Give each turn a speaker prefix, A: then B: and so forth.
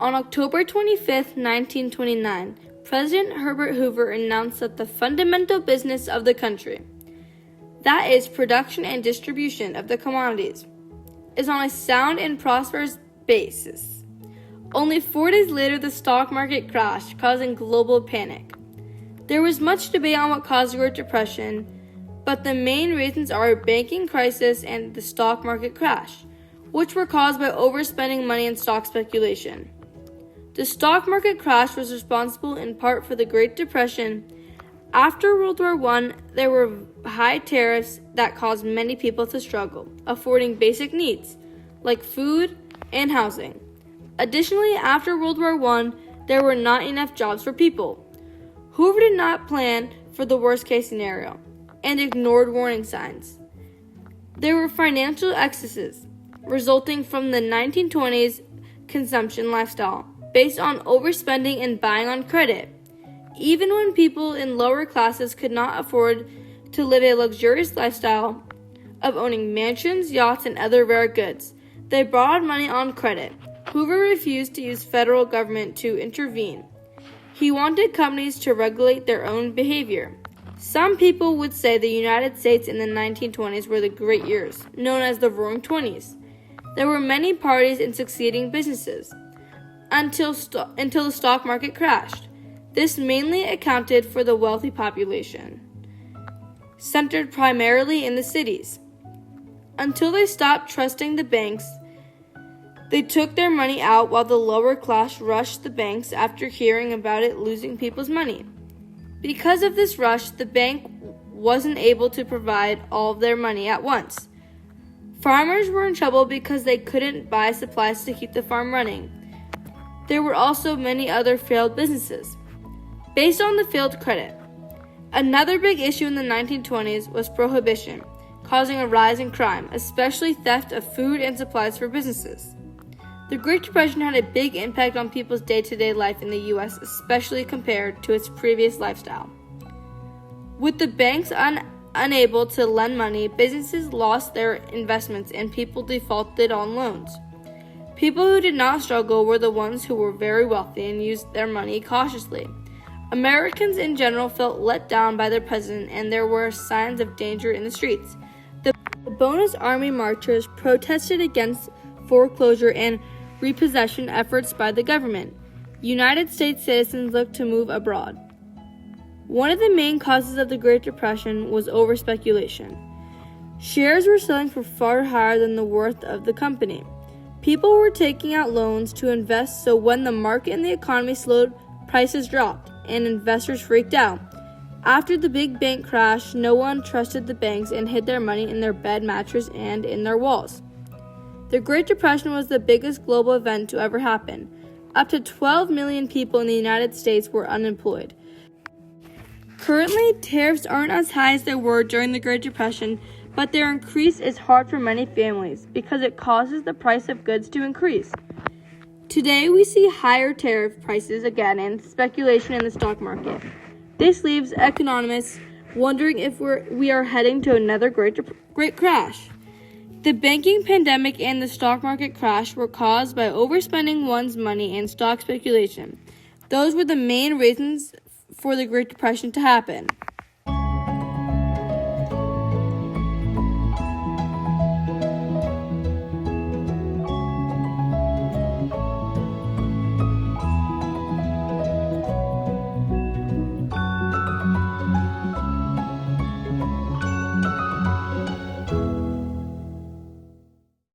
A: On October 25, 1929, President Herbert Hoover announced that the fundamental business of the country, that is, production and distribution of the commodities, is on a sound and prosperous basis. Only 4 days later, the stock market crashed, causing global panic. There was much debate on what caused the Great Depression, but the main reasons are a banking crisis and the stock market crash, which were caused by overspending money in stock speculation. The stock market crash was responsible in part for the Great Depression. After World War I, there were high tariffs that caused many people to struggle, affording basic needs like food and housing. Additionally, after World War I, there were not enough jobs for people. Hoover did not plan for the worst-case scenario and ignored warning signs. There were financial excesses resulting from the 1920s consumption lifestyle based on overspending and buying on credit. Even when people in lower classes could not afford to live a luxurious lifestyle of owning mansions, yachts, and other rare goods, they borrowed money on credit. Hoover refused to use federal government to intervene. He wanted companies to regulate their own behavior. Some people would say the United States in the 1920s were the great years, known as the Roaring Twenties. There were many parties in succeeding businesses until the stock market crashed. This mainly accounted for the wealthy population, centered primarily in the cities. Until they stopped trusting the banks, they took their money out while the lower class rushed the banks after hearing about it losing people's money. Because of this rush, the bank wasn't able to provide all of their money at once. Farmers were in trouble because they couldn't buy supplies to keep the farm running. There were also many other failed businesses based on the failed credit. Another big issue in the 1920s was prohibition, causing a rise in crime, especially theft of food and supplies for businesses. The Great Depression had a big impact on people's day-to-day life in the U.S., especially compared to its previous lifestyle. With the banks unable to lend money, businesses lost their investments and people defaulted on loans. People who did not struggle were the ones who were very wealthy and used their money cautiously. Americans in general felt let down by their president, and there were signs of danger in the streets. The Bonus Army marchers protested against foreclosure and repossession efforts by the government. United States citizens looked to move abroad. One of the main causes of the Great Depression was overspeculation. Shares were selling for far higher than the worth of the company. People were taking out loans to invest, so when the market and the economy slowed, prices dropped, and investors freaked out. After the big bank crash, no one trusted the banks and hid their money in their bed mattress and in their walls. The Great Depression was the biggest global event to ever happen. Up to 12 million people in the United States were unemployed. Currently, tariffs aren't as high as they were during the Great Depression, but their increase is hard for many families because it causes the price of goods to increase. Today, we see higher tariff prices again and speculation in the stock market. This leaves economists wondering if we are heading to another great crash. The banking pandemic and the stock market crash were caused by overspending one's money and stock speculation. Those were the main reasons for the Great Depression to happen.